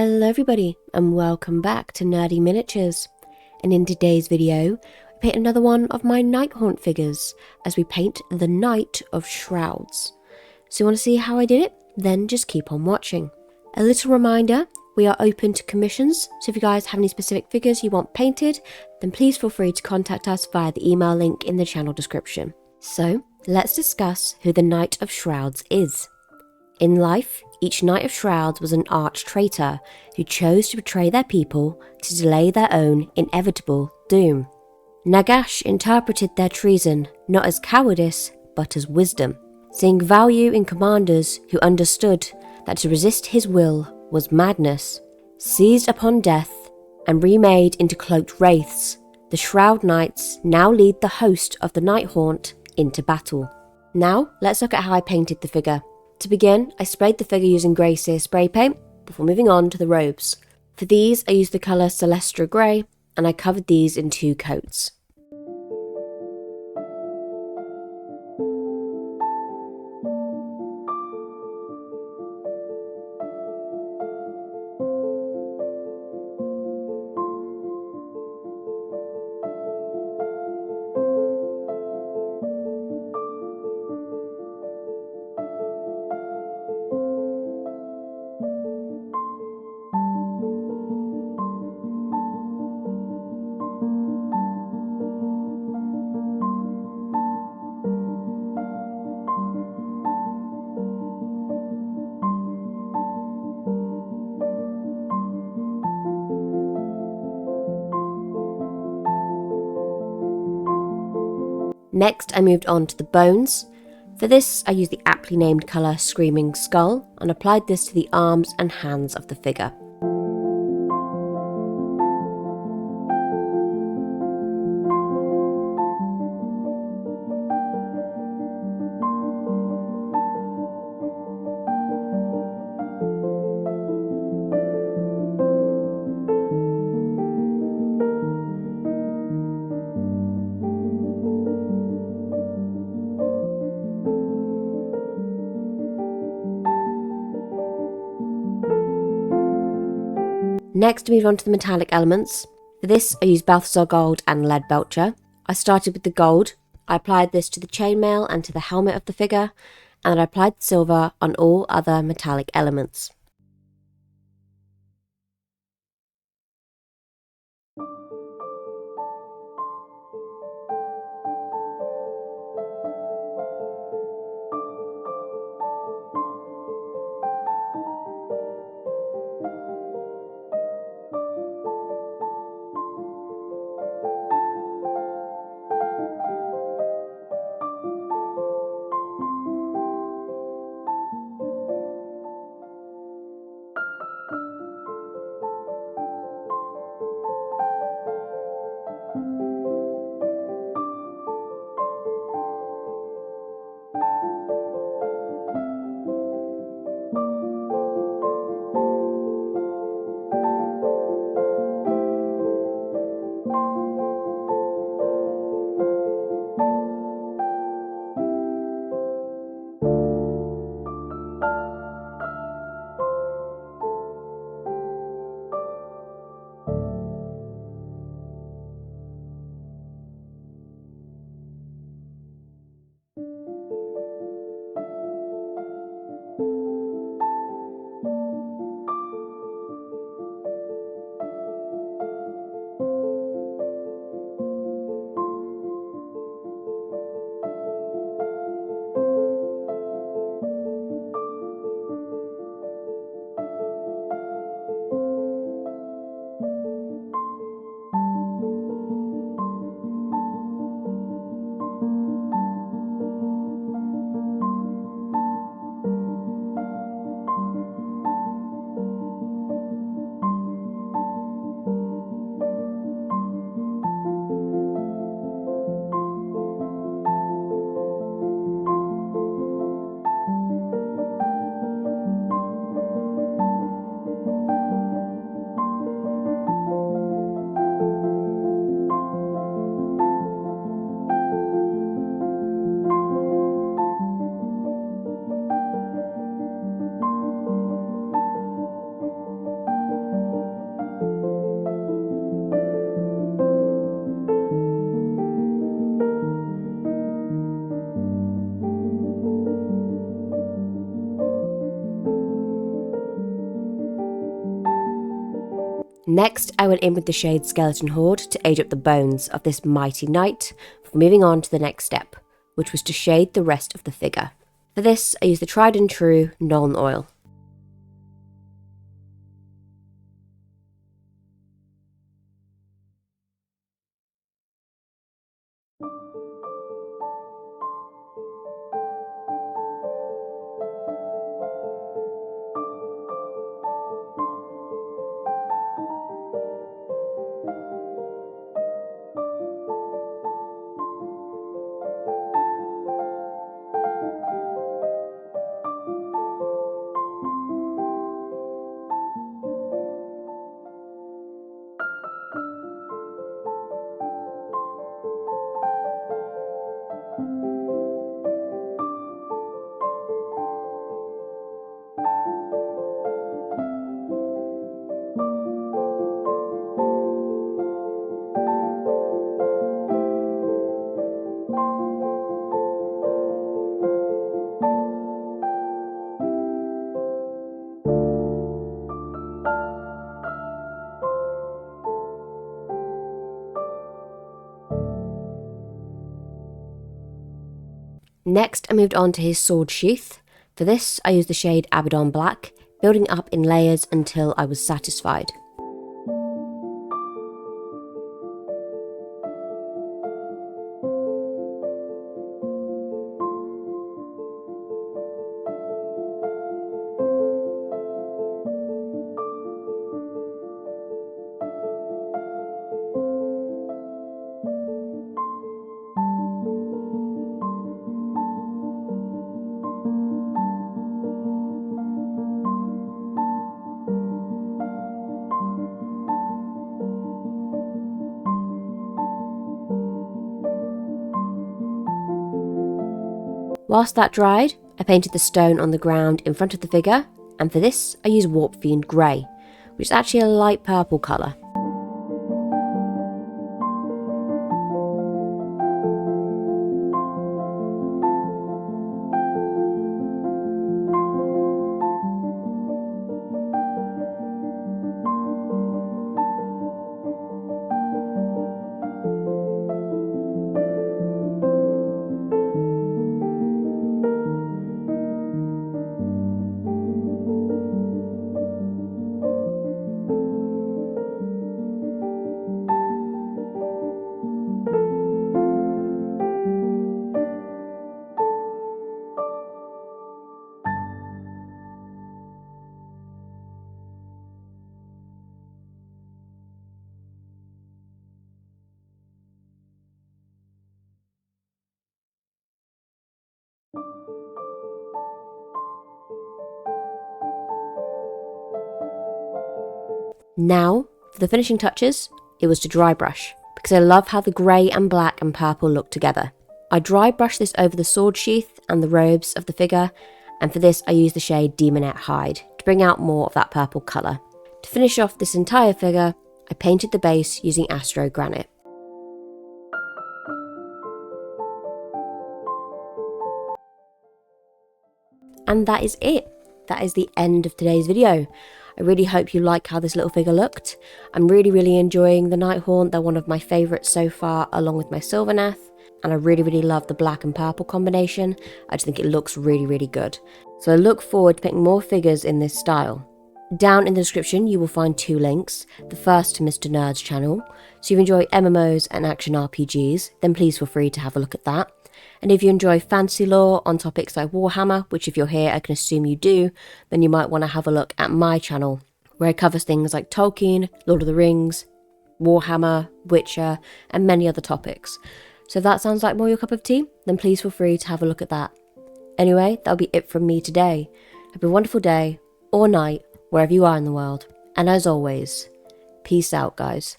Hello everybody and welcome back to Nerdy Miniatures, and in today's video we paint another one of my Nighthaunt figures as we paint the Knight of Shrouds. So you want to see how I did it? Then just keep on watching. A little reminder, we are open to commissions, so if you guys have any specific figures you want painted, then please feel free to contact us via the email link in the channel description. So let's discuss who the Knight of Shrouds is. In life, each Knight of Shrouds was an arch traitor who chose to betray their people to delay their own inevitable doom. Nagash interpreted their treason not as cowardice but as wisdom, seeing value in commanders who understood that to resist his will was madness. Seized upon death and remade into cloaked wraiths, the Shroud Knights now lead the host of the Nighthaunt into battle. Now let's look at how I painted the figure. To begin, I sprayed the figure using Grey Seer spray paint before moving on to the robes. For these, I used the colour Celestra Grey, and I covered these in 2 coats. Next, I moved on to the bones. For this, I used the aptly named colour Screaming Skull and applied this to the arms and hands of the figure. Next, I moved on to the metallic elements. For this, I used Balthazar Gold and Lead Belcher. I started with the gold. I applied this to the chainmail and to the helmet of the figure, and then I applied the silver on all other metallic elements. Next, I went in with the shade Skeleton Horde to age up the bones of this mighty knight, before moving on to the next step, which was to shade the rest of the figure. For this, I used the tried and true Nuln Oil. Next, I moved on to his sword sheath. For this, I used the shade Abaddon Black, building up in layers until I was satisfied. Whilst that dried, I painted the stone on the ground in front of the figure, and for this I used Warp Fiend Grey, which is actually a light purple colour. Now, for the finishing touches, it was to dry brush, because I love how the grey and black and purple look together. I dry brushed this over the sword sheath and the robes of the figure, and for this I used the shade Demonette Hide to bring out more of that purple colour. To finish off this entire figure, I painted the base using Astro Granite. And that is it. That is the end of today's video. I really hope you like how this little figure looked. I'm really enjoying the Nighthaunt. They're one of my favourites so far, along with my Sylvaneth. And I really love the black and purple combination. I just think it looks really good. So I look forward to picking more figures in this style. Down in the description you will find 2 links. The first to Mr. Nerd's channel. So if you enjoy MMOs and action RPGs, then please feel free to have a look at that. And if you enjoy fantasy lore on topics like Warhammer, which if you're here I can assume you do, then you might want to have a look at my channel, where I cover things like Tolkien, Lord of the Rings, Warhammer, Witcher, and many other topics. So if that sounds like more your cup of tea, then please feel free to have a look at that. Anyway, that'll be it from me today. Have a wonderful day, or night, wherever you are in the world. And as always, peace out, guys.